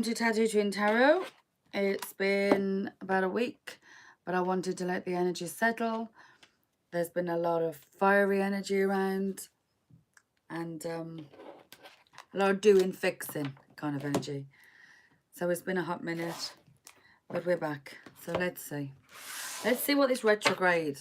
To Tattoo Twin Tarot. It's been about a week, but I wanted to let the energy settle. There's been a lot of fiery energy around and a lot of doing, fixing kind of energy. So it's been a hot minute, but we're back. So let's see. Let's see what this retrograde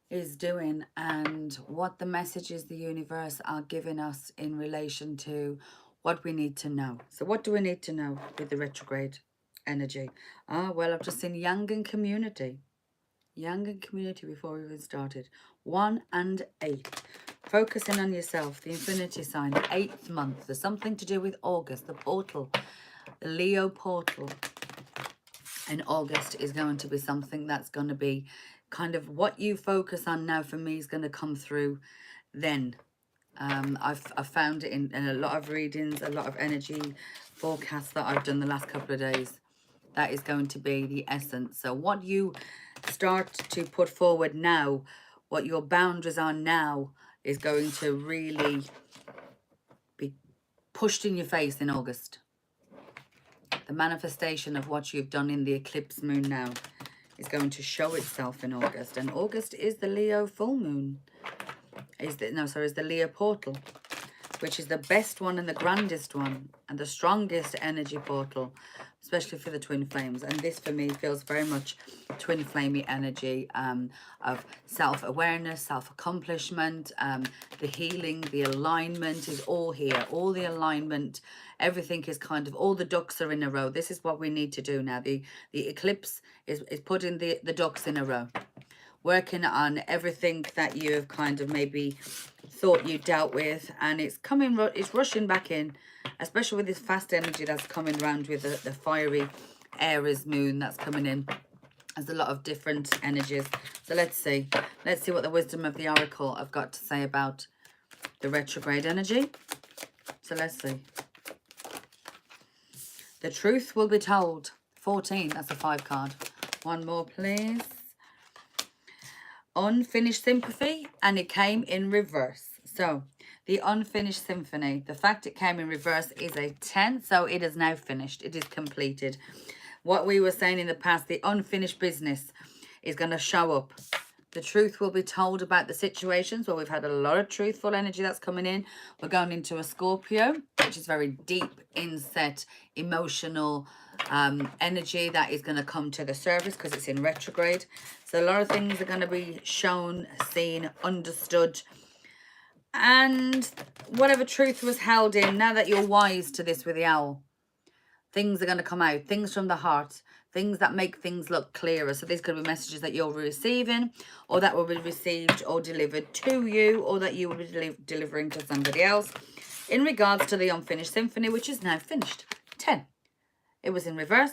is doing and what the messages the universe are giving us in relation to what we need to know. So what do we need to know with the retrograde energy? Well, I've just seen Yang and Community. Yang and Community before we even started. 1 and 8. Focusing on yourself, the infinity sign, the 8th month. There's something to do with August, the portal, the Leo portal. In August is going to be something that's going to be kind of what you focus on now for me is going to come through then. I've found it in a lot of readings, a lot of energy forecasts that I've done the last couple of days. That is going to be the essence. So what you start to put forward now, what your boundaries are now, is going to really be pushed in your face in August. The manifestation of what you've done in the eclipse moon now is going to show itself in August. And August is the Leo full moon. Is the Leo portal, which is the best one and the grandest one and the strongest energy portal, especially for the twin flames. And this for me feels very much twin flamey energy of self-awareness, self-accomplishment, the healing, the alignment is all here. All the alignment, everything is kind of, all the ducks are in a row. This is what we need to do now. The eclipse is putting the ducks in a row. Working on everything that you have kind of maybe thought you dealt with, and it's coming, it's rushing back in, especially with this fast energy that's coming around with the fiery Aries moon that's coming in. There's a lot of different energies. So let's see what the wisdom of the oracle have got to say about the retrograde energy. So let's see. The truth will be told. 14, that's a 5 card. One more, please. Unfinished sympathy, and it came in reverse. So the unfinished symphony, the fact it came in reverse is a 10, so it is now finished. It is completed. What we were saying in the past, the unfinished business is going to show up. The truth will be told about the situations. Well, we've had a lot of truthful energy that's coming in. We're going into a Scorpio, which is very deep, inset, emotional energy that is going to come to the surface because it's in retrograde. So a lot of things are going to be shown, seen, understood. And whatever truth was held in, now that you're wise to this with the owl, things are going to come out, things from the heart, things that make things look clearer. So these could be messages that you're receiving, or that will be received or delivered to you, or that you will be delivering to somebody else in regards to the unfinished symphony, which is now finished. 10. It was in reverse.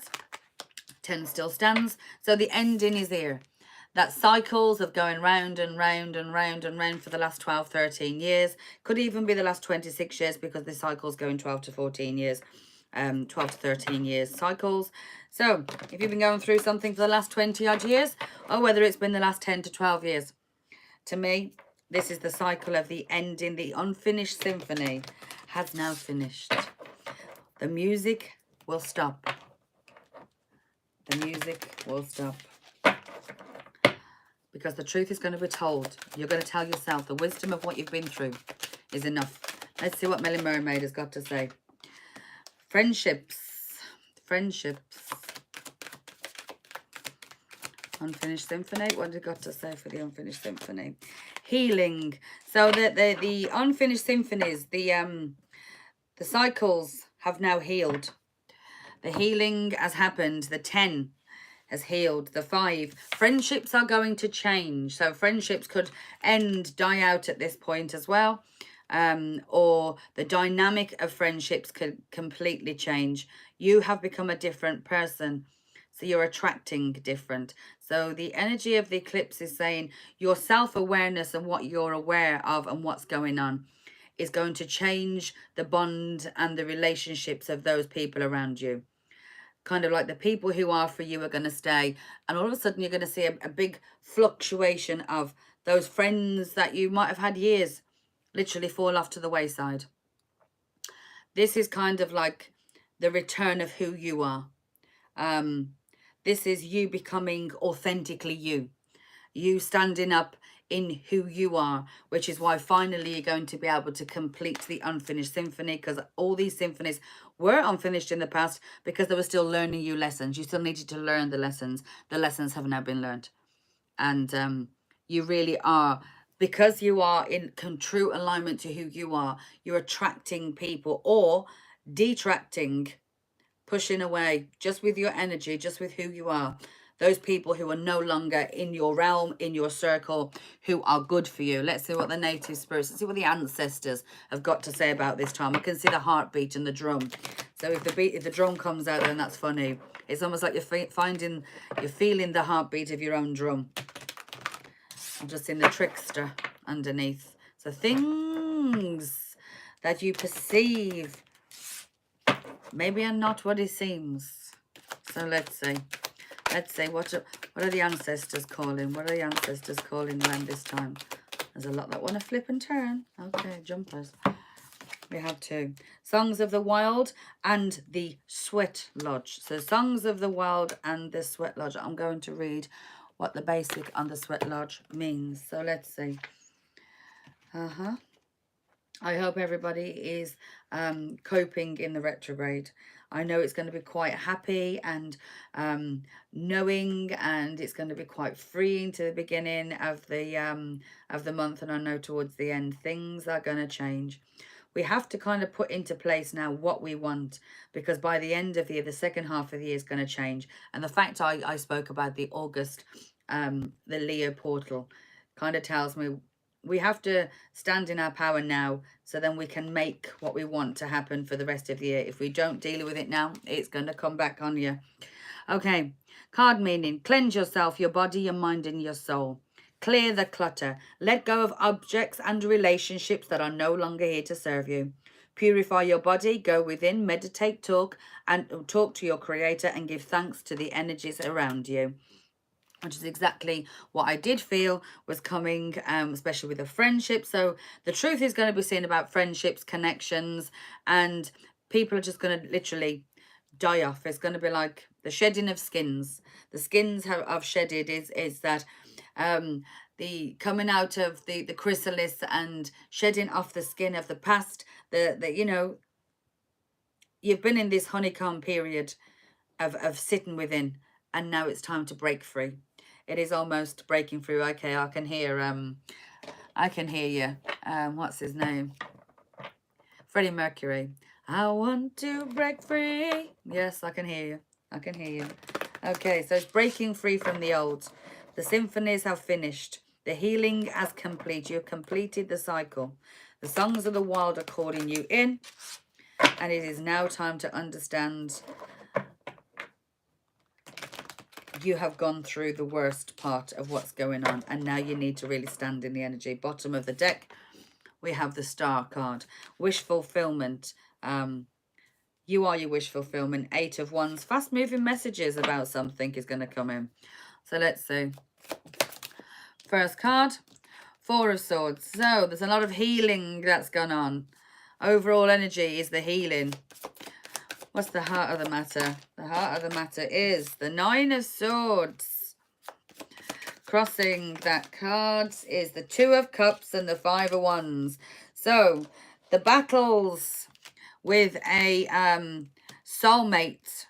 10 still stands. So the ending is here. That cycles of going round and round and round and round for the last 12, 13 years. Could even be the last 26 years because the cycle's going 12 to 14 years. 12 to 13 years cycles. So if you've been going through something for the last 20 odd years, or whether it's been the last 10 to 12 years, to me, this is the cycle of the ending. The unfinished symphony has now finished. The music will stop. The music will stop. Because the truth is going to be told. You're going to tell yourself the wisdom of what you've been through is enough. Let's see what Melly Mermaid has got to say. Friendships. Unfinished symphony. What have you got to say for the unfinished symphony? Healing. So the unfinished symphonies, the cycles have now healed. The healing has happened. The 10 has healed. The 5. Friendships are going to change. So friendships could end, die out at this point as well. Or the dynamic of friendships could completely change. You have become a different person. So you're attracting different. So the energy of the eclipse is saying your self-awareness and what you're aware of and what's going on is going to change the bond and the relationships of those people around you. Kind of like the people who are for you are going to stay. And all of a sudden you're going to see a big fluctuation of those friends that you might have had years literally fall off to the wayside. This is kind of like the return of who you are. This is you becoming authentically you. You standing up in who you are, which is why finally you're going to be able to complete the unfinished symphony, because all these symphonies were unfinished in the past because they were still learning you lessons. You still needed to learn the lessons. The lessons have now been learned. And you really are, because you are in true alignment to who you are, you're attracting people or detracting, pushing away, just with your energy, just with who you are, those people who are no longer in your realm, in your circle, who are good for you. Let's see what the native spirits, let's see what the ancestors have got to say about this time. I can see the heartbeat and the drum. So if the drum comes out, then that's funny. It's almost like you're feeling the heartbeat of your own drum. I'm just in the trickster underneath. So things that you perceive maybe are not what it seems. So let's see. Let's see, what are the ancestors calling? What are the ancestors calling around this time? There's a lot that want to flip and turn. Okay, jumpers. We have two. Songs of the Wild and the Sweat Lodge. So Songs of the Wild and the Sweat Lodge. I'm going to read what the basic on the Sweat Lodge means. So let's see. I hope everybody is coping in the retrograde. I know it's going to be quite happy and knowing, and it's going to be quite freeing to the beginning of the month, and I know towards the end things are going to change. We have to kind of put into place now what we want, because by the end of the year, the second half of the year is going to change. And the fact I spoke about the August, the Leo portal, kind of tells me we have to stand in our power now, so then we can make what we want to happen for the rest of the year. If we don't deal with it now, it's going to come back on you. Okay, card meaning: cleanse yourself, your body, your mind, and your soul. Clear the clutter. Let go of objects and relationships that are no longer here to serve you. Purify your body, go within, meditate, talk to your creator, and give thanks to the energies around you. Which is exactly what I did feel was coming, especially with a friendship. So the truth is going to be seen about friendships, connections, and people are just going to literally die off. It's going to be like the shedding of skins. The skins have shedded is that the coming out of the chrysalis and shedding off the skin of the past. You know, you've been in this honeycomb period of sitting within, and now it's time to break free. It is almost breaking through. Okay, I can hear you. What's his name? Freddie Mercury. I want to break free. Yes, I can hear you. I can hear you. Okay, so it's breaking free from the old. The symphonies have finished. The healing has complete. You've completed the cycle. The songs of the wild are calling you in. And it is now time to understand you have gone through the worst part of what's going on, and now you need to really stand in the energy. Bottom of the deck, we have the Star card. Wish fulfillment. You are your wish fulfillment. 8 of Wands. Fast moving messages about something is going to come in. So let's see. First card, 4 of Swords. So there's a lot of healing that's gone on. Overall energy is the healing. What's the heart of the matter? The heart of the matter is the 9 of Swords. Crossing that cards is the 2 of Cups and the 5 of Wands. So the battles with a soulmate.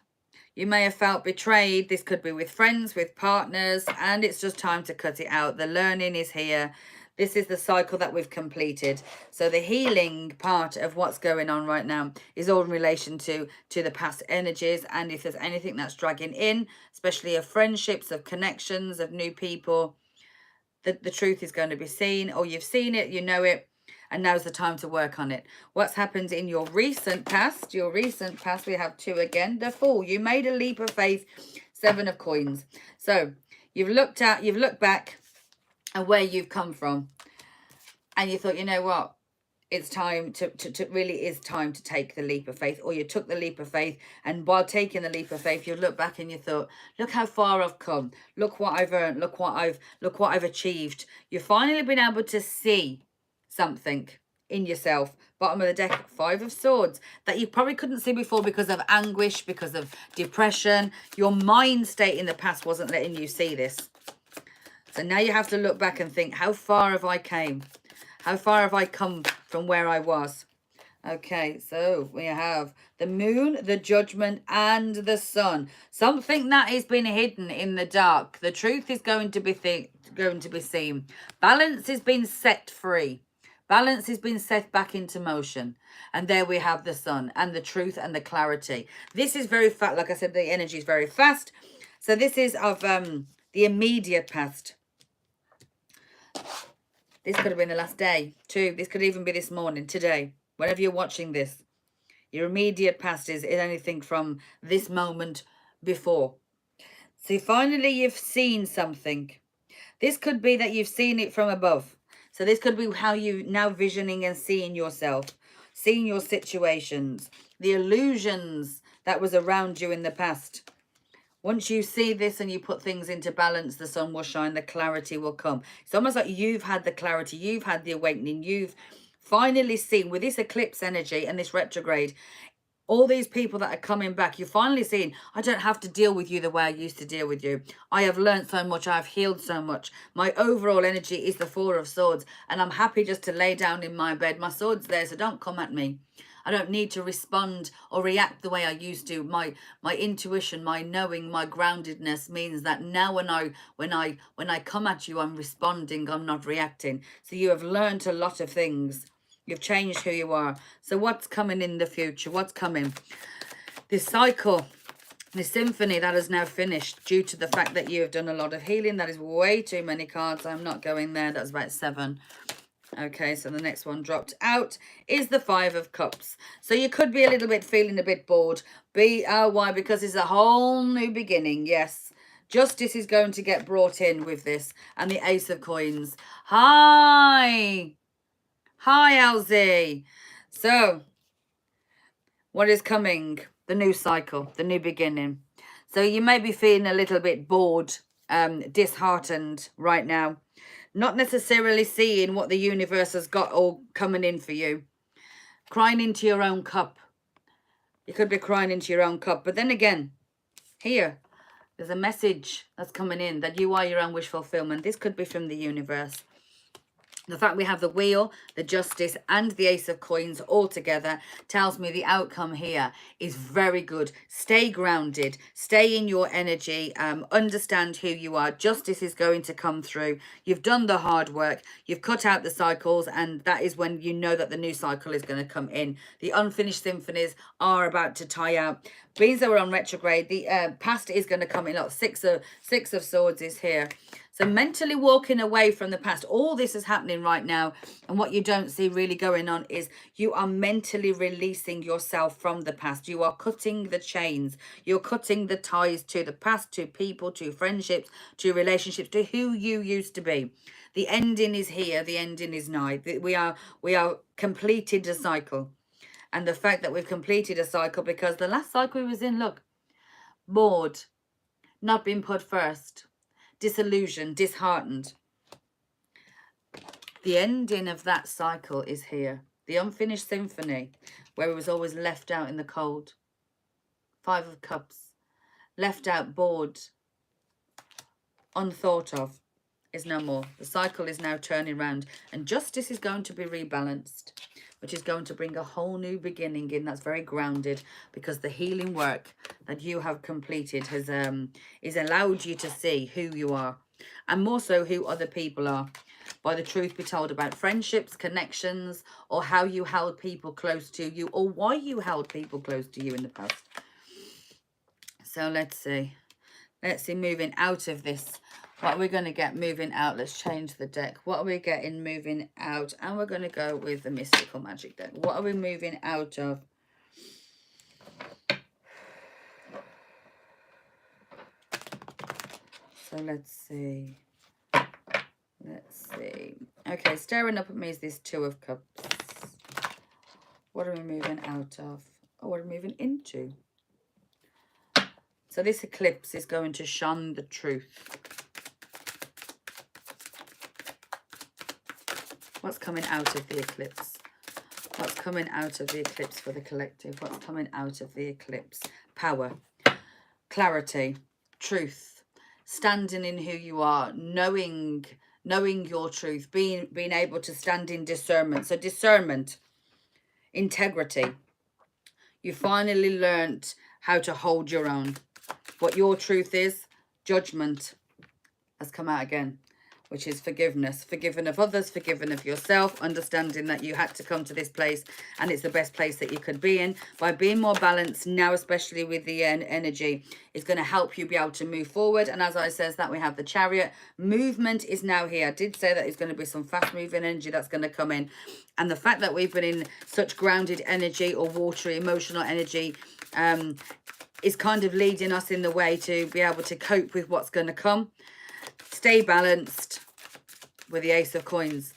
You may have felt betrayed. This could be with friends, with partners, and it's just time to cut it out. The learning is here. This is the cycle that we've completed. So the healing part of what's going on right now is all in relation to the past energies. And if there's anything that's dragging in, especially of friendships, of connections, of new people, the truth is going to be seen, or you've seen it, you know it, and now's the time to work on it. What's happened in your recent past? Your recent past, we have 2 again. The Fool. You made a leap of faith. 7 of Coins. So you've looked back at where you've come from, and you thought, you know what, it's time to really is time to take the leap of faith. Or you took the leap of faith, and while taking the leap of faith, you look back and you thought, look how far I've come, look what I've earned, look what I've achieved. You've finally been able to see something in yourself. Bottom of the deck, 5 of Swords, that you probably couldn't see before because of anguish, because of depression. Your mind state in the past wasn't letting you see this. So now you have to look back and think, how far have I came? How far have I come from where I was? Okay, so we have the moon, the judgment, and the sun. Something that has been hidden in the dark. The truth is going to be seen. Balance has been set free. Balance has been set back into motion. And there we have the sun and the truth and the clarity. This is very fast. Like I said, the energy is very fast. So this is of the immediate past. This could have been the last day, too. This could even be this morning, today, whenever you're watching this. Your immediate past is anything from this moment before. So finally, you've seen something. This could be that you've seen it from above. So this could be how you now visioning and seeing yourself, seeing your situations, the illusions that was around you in the past. Once you see this and you put things into balance, the sun will shine, the clarity will come. It's almost like you've had the clarity, you've had the awakening, you've finally seen with this eclipse energy and this retrograde, all these people that are coming back, you're finally seeing, I don't have to deal with you the way I used to deal with you. I have learned so much. I've healed so much. My overall energy is the 4 of Swords. And I'm happy just to lay down in my bed. My sword's there, so don't come at me. I don't need to respond or react the way I used to. My intuition, my knowing, my groundedness means that now when I come at you, I'm responding, I'm not reacting. So you have learned a lot of things. You've changed who you are. So what's coming in the future? What's coming? This cycle, this symphony that is now finished due to the fact that you have done a lot of healing. That is way too many cards. I'm not going there. That's about 7. Okay, so the next one dropped out is the 5 of Cups. So you could be a little bit feeling a bit bored. Why? Because it's a whole new beginning. Yes. Justice is going to get brought in with this. And the Ace of Coins. Hi, LZ. So, what is coming? The new cycle, the new beginning. So you may be feeling a little bit bored, disheartened right now. Not necessarily seeing what the universe has got all coming in for you. Crying into your own cup. You could be crying into your own cup. But then again, here, there's a message that's coming in that you are your own wish fulfillment. This could be from the universe. The fact we have the Wheel, the Justice, and the Ace of Coins all together tells me the outcome here is very good. Stay grounded. Stay in your energy. Understand who you are. Justice is going to come through. You've done the hard work. You've cut out the cycles, and that is when you know that the new cycle is going to come in. The unfinished symphonies are about to tie out. Being that we're on retrograde, the past is going to come in. Look, six of Swords is here. So mentally walking away from the past, all this is happening right now. And what you don't see really going on is you are mentally releasing yourself from the past. You are cutting the chains. You're cutting the ties to the past, to people, to friendships, to relationships, to who you used to be. The ending is here. The ending is nigh. We are completed a cycle. And the fact that we've completed a cycle because the last cycle we was in, look, bored, not being put first. Disillusioned, disheartened. The ending of that cycle is here. The unfinished symphony, where it was always left out in the cold. 5 of Cups. Left out, bored, unthought of, is no more. The cycle is now turning around. And justice is going to be rebalanced, which is going to bring a whole new beginning in that's very grounded, because the healing work that you have completed has allowed you to see who you are, and more so who other people are, by the truth be told about friendships, connections, or how you held people close to you, or why you held people close to you in the past. So let's see moving out of this. What are we going to get moving out? Let's change the deck. What are we getting moving out? And we're going to go with the Mystical Magic deck. What are we moving out of? So let's see. Okay, staring up at me is this 2 of Cups. What are we moving out of? Oh, what are we moving into? So this eclipse is going to shun the truth. What's coming out of the eclipse? coming out of the eclipse for the collective? What's coming out of the eclipse? Power, clarity, truth, standing in who you are, knowing your truth, being able to stand in discernment. So discernment, integrity. You finally learnt how to hold your own. What your truth is. Judgment has come out again, which is forgiveness. Forgiven of others, forgiven of yourself, understanding that you had to come to this place and it's the best place that you could be in. By being more balanced now, especially with the energy, is going to help you be able to move forward. And as I says that, we have the Chariot. Movement is now here. I did say that there's going to be some fast moving energy that's going to come in. And the fact that we've been in such grounded energy or watery emotional energy is kind of leading us in the way to be able to cope with what's going to come. Stay balanced with the Ace of Coins.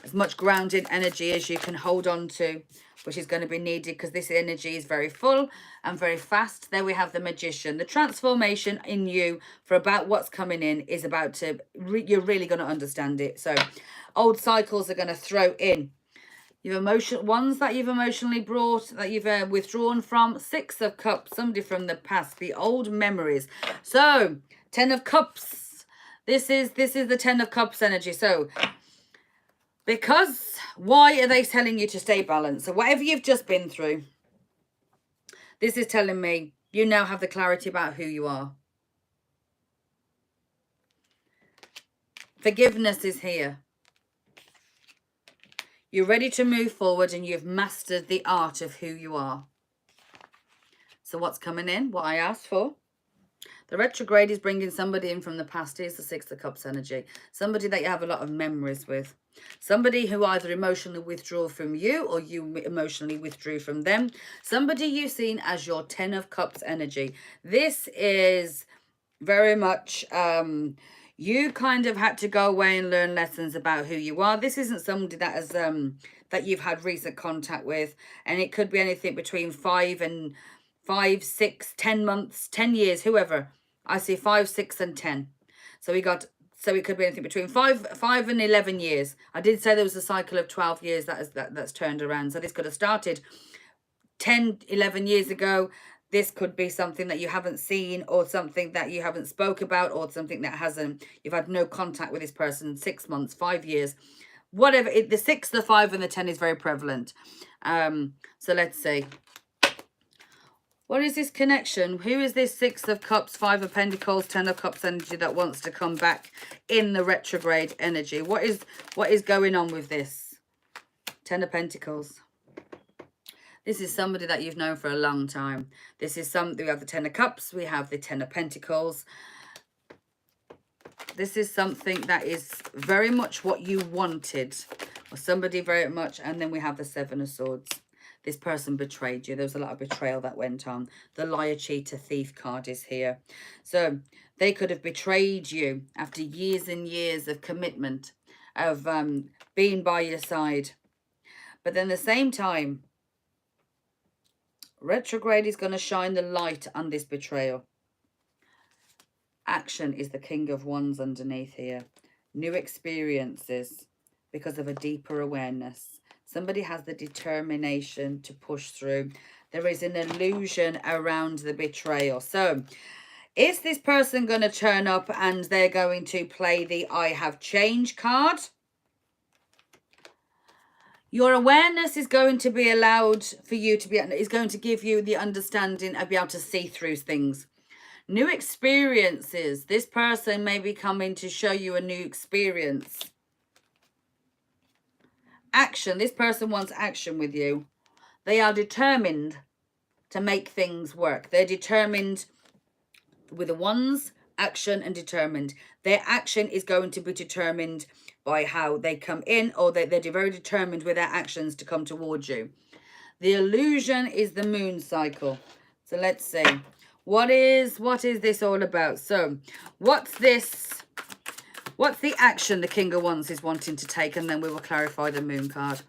As much grounded energy as you can hold on to, which is going to be needed because this energy is very full and very fast. There we have the Magician. The transformation in you for about what's coming in is about to, you're really going to understand it. So old cycles are going to throw in. Your ones that you've emotionally brought, that you've withdrawn from. Six of Cups, somebody from the past, the old memories. So 10 of Cups. This is the 10 of Cups energy. So because why are they telling you to stay balanced? So whatever you've just been through, this is telling me you now have the clarity about who you are. Forgiveness is here. You're ready to move forward and you've mastered the art of who you are. So what's coming in? What I asked for? The retrograde is bringing somebody in from the past. Here's the Six of Cups energy. Somebody that you have a lot of memories with. Somebody who either emotionally withdrew from you or you emotionally withdrew from them. Somebody you've seen as your 10 of Cups energy. This is very much... you kind of had to go away and learn lessons about who you are. This isn't somebody that has that you've had recent contact with, and it could be anything between 5, 6, 10 months, 10 years, whoever. I see 5, 6, and 10. So it could be anything between 5 and 11 years. I did say there was a cycle of 12 years that's turned around. So this could have started 10, 11 years ago. This could be something that you haven't seen, or something that you haven't spoke about, or something that you've had no contact with this person, 6 months, 5 years, whatever. The 6, the 5, and the 10 is very prevalent. So let's see. What is this connection? Who is this 6 of Cups, 5 of Pentacles, 10 of Cups energy that wants to come back in the retrograde energy? What is going on with this? 10 of Pentacles. This is somebody that you've known for a long time. This is we have the 10 of Cups. We have the 10 of Pentacles. This is something that is very much what you wanted. Or somebody very much. And then we have the 7 of Swords. This person betrayed you. There was a lot of betrayal that went on. The liar, cheater, thief card is here. So they could have betrayed you after years and years of commitment, of being by your side. But then at the same time, retrograde is going to shine the light on this betrayal. Action is the King of Wands underneath here. New experiences because of a deeper awareness. Somebody has the determination to push through. There is an illusion around the betrayal. So is this person going to turn up and they're going to play the I have changed card? Your awareness is going to be allowed for you to be, is going to give you the understanding of being able to see through things. New experiences. This person may be coming to show you a new experience. Action. This person wants action with you. They are determined to make things work. They're determined with the Wands, action and determined. Their action is going to be determined by how they come in, or they're very determined with their actions to come towards you. The illusion is the moon cycle. So let's see. What is this all about? So what's this? What's the action the King of Wands is wanting to take? And then we will clarify the moon card.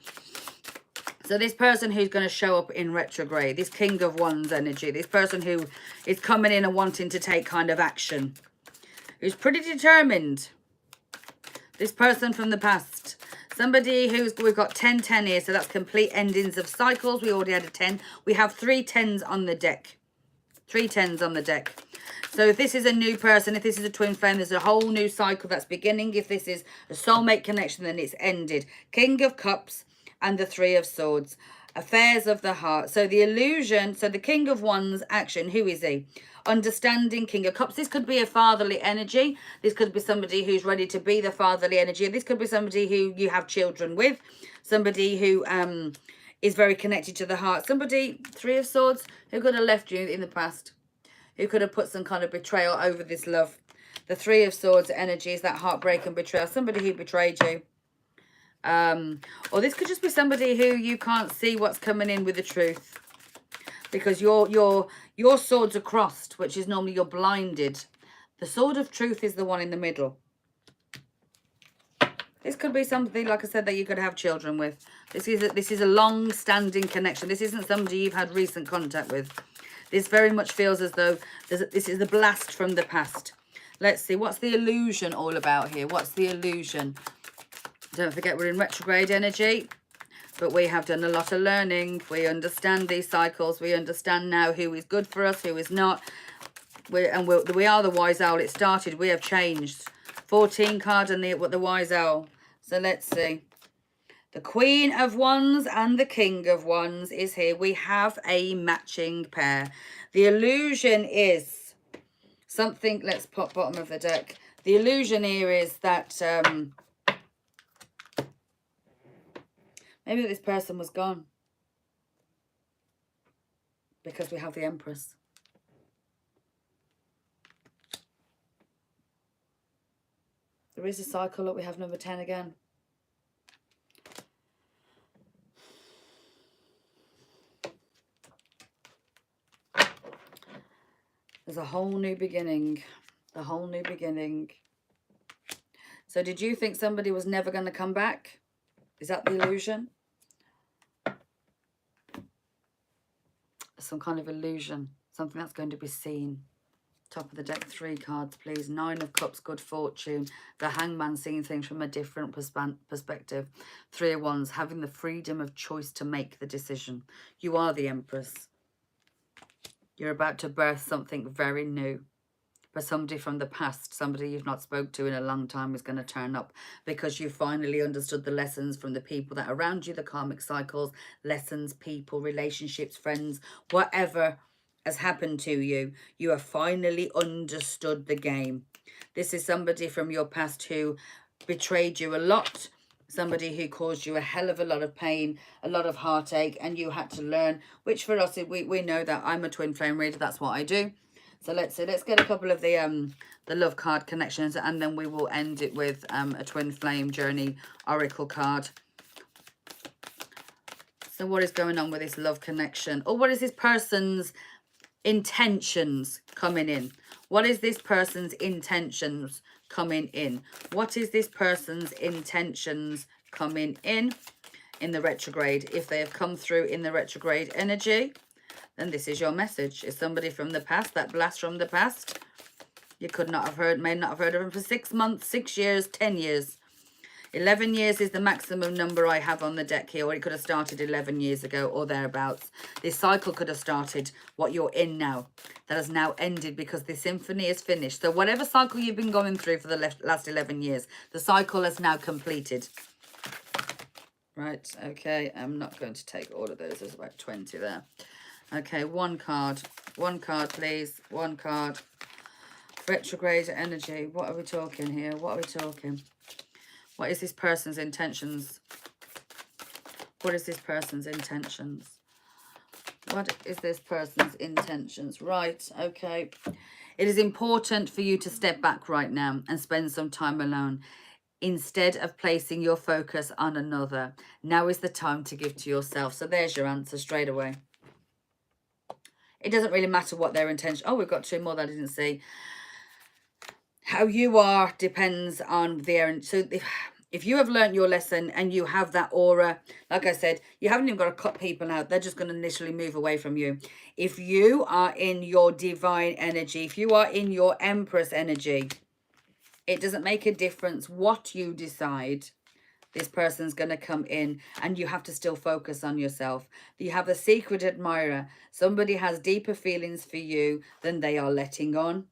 So this person who's going to show up in retrograde, this King of Wands energy, this person who is coming in and wanting to take kind of action, who's pretty determined. This person from the past. Somebody who's, we've got 10, 10 here, so that's complete endings of cycles. We already had a 10. We have 3 10s on the deck. 3 10s on the deck. So if this is a new person, if this is a twin flame, there's a whole new cycle that's beginning. If this is a soulmate connection, then it's ended. King of Cups and the 3 of Swords. Affairs of the heart. So the illusion, so the King of Wands action, who is he? Understanding, King of Cups. This could be a fatherly energy. This could be somebody who's ready to be the fatherly energy. This could be somebody who you have children with. Somebody who is very connected to the heart. Somebody, 3 of Swords, who could have left you in the past. Who could have put some kind of betrayal over this love. The 3 of Swords energy is that heartbreak and betrayal. Somebody who betrayed you. Or this could just be somebody who you can't see what's coming in with the truth. Because your swords are crossed, which is normally you're blinded. The sword of truth is the one in the middle. This could be something, like I said, that you could have children with. This is a long-standing connection. This isn't somebody you've had recent contact with. This very much feels as though this is the blast from the past. Let's see, what's the illusion all about here? What's the illusion? Don't forget we're in retrograde energy. But we have done a lot of learning. We understand these cycles. We understand now who is good for us, who is not. We are the wise owl. It started. We have changed. 14 card and the wise owl. So let's see. The Queen of Wands and the King of Wands is here. We have a matching pair. The illusion is something. Let's pop bottom of the deck. The illusion here is that... maybe this person was gone. Because we have the Empress. There is a cycle. Look, we have number 10 again. There's a whole new beginning. A whole new beginning. So did you think somebody was never going to come back? Is that the illusion? Some kind of illusion. Something that's going to be seen. Top of the deck, 3 cards, please. 9 of Cups, good fortune. The Hangman, seeing things from a different perspective. 3 of Wands, having the freedom of choice to make the decision. You are the Empress. You're about to birth something very new. But somebody from the past, somebody you've not spoke to in a long time is going to turn up because you finally understood the lessons from the people that are around you, the karmic cycles, lessons, people, relationships, friends, whatever has happened to you. You have finally understood the game. This is somebody from your past who betrayed you a lot, somebody who caused you a hell of a lot of pain, a lot of heartache, and you had to learn, which for us, we know that I'm a twin flame reader, that's what I do. So let's get a couple of the love card connections, and then we will end it with a twin flame journey oracle card. So what is going on with this love connection? Or what is this person's intentions coming in? What is this person's intentions coming in? What is this person's intentions coming in the retrograde? If they have come through in the retrograde energy, then this is your message. Is somebody from the past, that blast from the past? You could not have heard, may not have heard of them for 6 months, 6 years, 10 years. 11 years is the maximum number I have on the deck here, or it could have started 11 years ago or thereabouts. This cycle could have started what you're in now. That has now ended because the symphony is finished. So whatever cycle you've been going through for the last 11 years, the cycle has now completed. Right, okay, I'm not going to take all of those. There's about 20 there. Okay, 1 card. 1 card, please. 1 card. Retrograde energy. What are we talking here? What are we talking? What is this person's intentions? What is this person's intentions? What is this person's intentions? Right, okay. It is important for you to step back right now and spend some time alone. Instead of placing your focus on another, now is the time to give to yourself. So there's your answer straight away. It doesn't really matter what their intention. Oh, we've got 2 more that I didn't see. How you are depends on their... So if you have learned your lesson and you have that aura, like I said, you haven't even got to cut people out. They're just going to initially move away from you. If you are in your divine energy, if you are in your Empress energy, it doesn't make a difference what you decide. this person's going to come in, and you have to still focus on yourself. You have a secret admirer. Somebody has deeper feelings for you than they are letting on.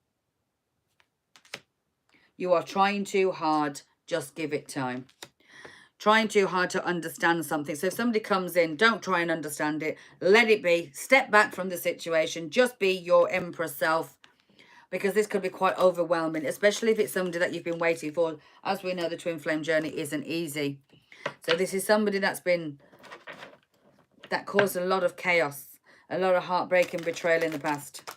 You are trying too hard. Just give it time. Trying too hard to understand something. So if somebody comes in, don't try and understand it. Let it be. Step back from the situation. Just be your empress self. Because this could be quite overwhelming, especially if it's somebody that you've been waiting for. As we know, the twin flame journey isn't easy. So this is somebody that caused a lot of chaos, a lot of heartbreak and betrayal in the past.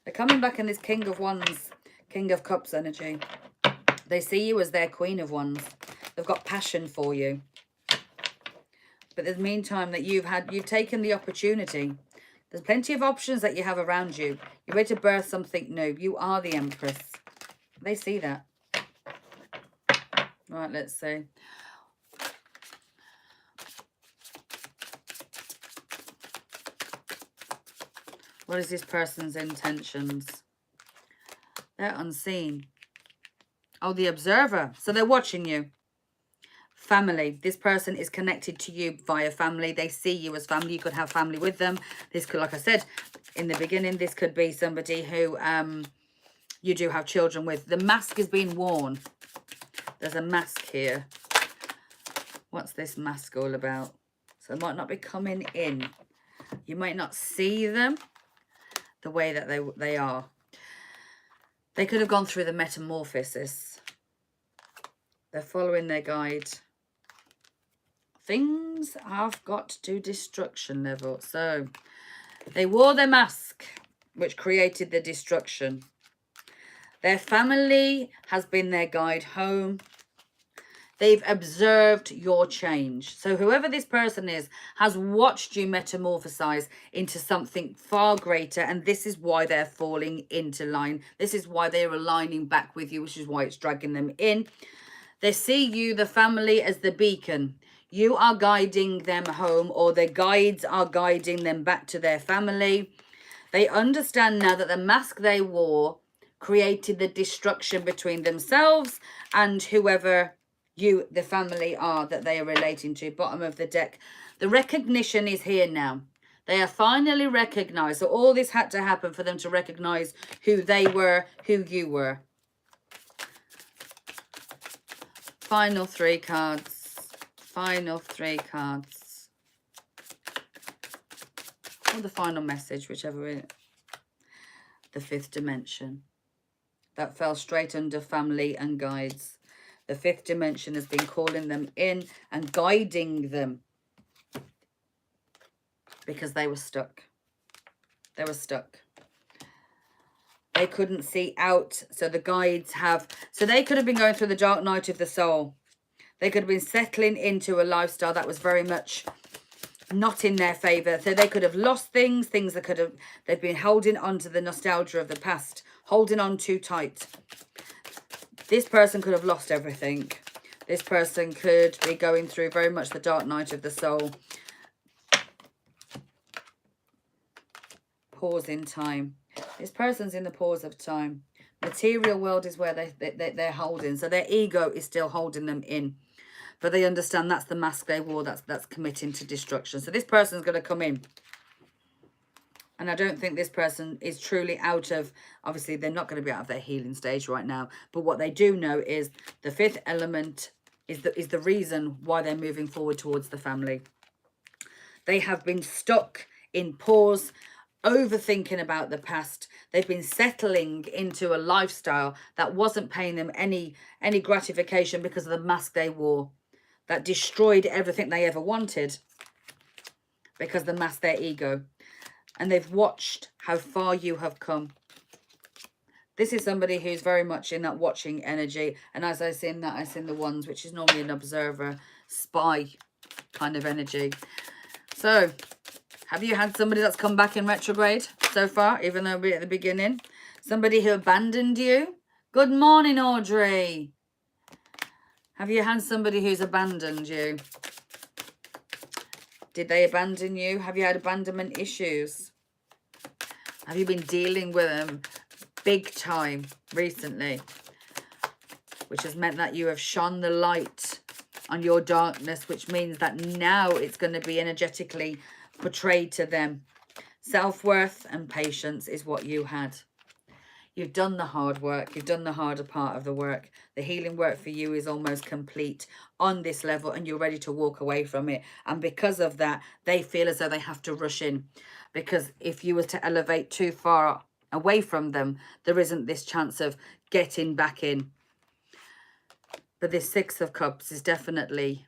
They're coming back in this King of Wands, King of Cups energy. They see you as their Queen of Wands. They've got passion for you. But in the meantime, that you've taken the opportunity. There's plenty of options that you have around you. You're ready to birth something new. You are the Empress. They see that. Right, let's see. What is this person's intentions? They're unseen. Oh, the observer. So they're watching you. Family. This person is connected to you via family. They see you as family. You could have family with them. This could, like I said in the beginning, this could be somebody who you do have children with. The mask is being worn. There's a mask here. What's this mask all about? So it might not be coming in. You might not see them the way that they are. They could have gone through the metamorphosis. They're following their guide. Things have got to destruction level. So they wore their mask, which created the destruction. Their family has been their guide home. They've observed your change. So whoever this person is has watched you metamorphosize into something far greater. And this is why they're falling into line. This is why they're aligning back with you, which is why it's dragging them in. They see you, the family, as the beacon. You are guiding them home, or their guides are guiding them back to their family. They understand now that the mask they wore created the destruction between themselves and whoever you, the family, are that they are relating to. Bottom of the deck. The recognition is here now. They are finally recognized. So all this had to happen for them to recognize who they were, who you were. Final three cards. Final three cards. Or the final message, whichever it is. The fifth dimension. That fell straight under family and guides. The fifth dimension has been calling them in and guiding them. Because they were stuck. They were stuck. They couldn't see out. So the guides have... So they could have been going through the dark night of the soul. They could have been settling into a lifestyle that was very much not in their favour. So they could have lost things that could have... They've been holding on to the nostalgia of the past. Holding on too tight. This person could have lost everything. This person could be going through very much the dark night of the soul. Pause in time. This person's in the pause of time. Material world is where they're holding. So their ego is still holding them in. But they understand that's the mask they wore. That's committing to destruction. So this person's going to come in. And I don't think this person is truly out of... Obviously, they're not going to be out of their healing stage right now. But what they do know is the fifth element is the reason why they're moving forward towards the family. They have been stuck in pause, overthinking about the past. They've been settling into a lifestyle that wasn't paying them any gratification because of the mask they wore. That destroyed everything they ever wanted because they masked their ego. And they've watched how far you have come. This is somebody who's very much in that watching energy. And as I seen that, I seen the ones, which is normally an observer, spy kind of energy. So, have you had somebody that's come back in retrograde so far, even though we're at the beginning? Somebody who abandoned you? Good morning, Audrey. Have you had somebody who's abandoned you? Did they abandon you? Have you had abandonment issues? Have you been dealing with them big time recently? Which has meant that you have shone the light on your darkness, which means that now it's going to be energetically portrayed to them. Self-worth and patience is what you had. You've done the hard work. You've done the harder part of the work. The healing work for you is almost complete on this level, and you're ready to walk away from it. And because of that, they feel as though they have to rush in. Because if you were to elevate too far away from them, there isn't this chance of getting back in. But this Six of Cups is definitely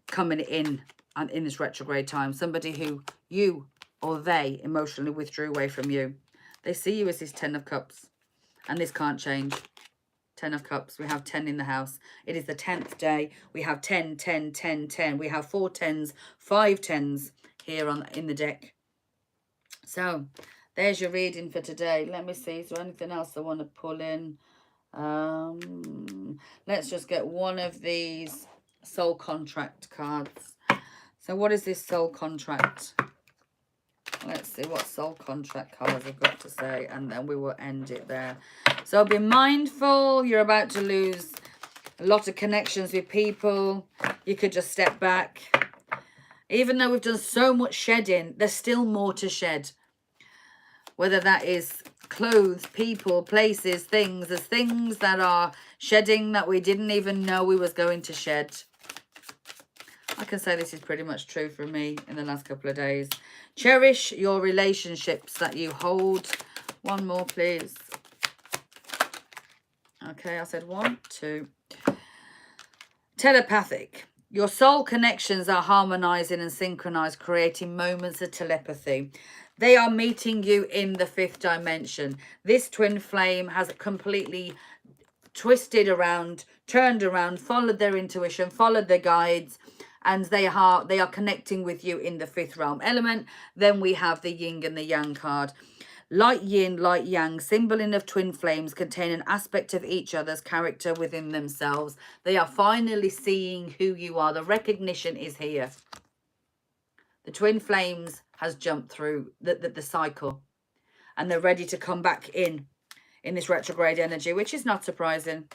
coming in this retrograde time. Somebody who you or they emotionally withdrew away from you. They see you as this Ten of Cups. And this can't change. 10 of Cups. We have 10 in the house. It is the 10th day. We have 10, 10, 10, 10. We have 4 10s, 5 10s here in the deck. So, there's your reading for today. Let me see. Is there anything else I want to pull in? Let's just get one of these soul contract cards. So, what is this soul contract? Let's see what soul contract cards I've got to say, and then we will end it there. So be mindful. You're about to lose a lot of connections with people. You could just step back. Even though we've done so much shedding, there's still more to shed. Whether that is clothes, people, places, things. There's things that are shedding that we didn't even know we was going to shed. I can say this is pretty much true for me in the last couple of days. Cherish your relationships that you hold. One more, please. Okay, I said 1, 2. Telepathic. Your soul connections are harmonizing and synchronized, creating moments of telepathy. They are meeting you in the 5th dimension. This twin flame has completely twisted around, turned around, followed their intuition, followed their guides, and they are connecting with you in the 5th realm element. Then we have the yin and the yang card. Light yin, light yang, symboling of twin flames, contain an aspect of each other's character within themselves. They are finally seeing who you are. The recognition is here. The twin flames has jumped through the cycle, and they're ready to come back in this retrograde energy, which is not surprising,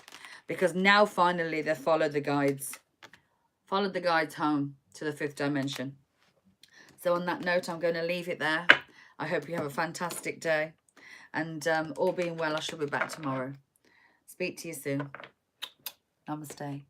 because now finally they followed the guides. Followed the guides home to the 5th dimension. So on that note, I'm going to leave it there. I hope you have a fantastic day. And all being well, I shall be back tomorrow. Speak to you soon. Namaste.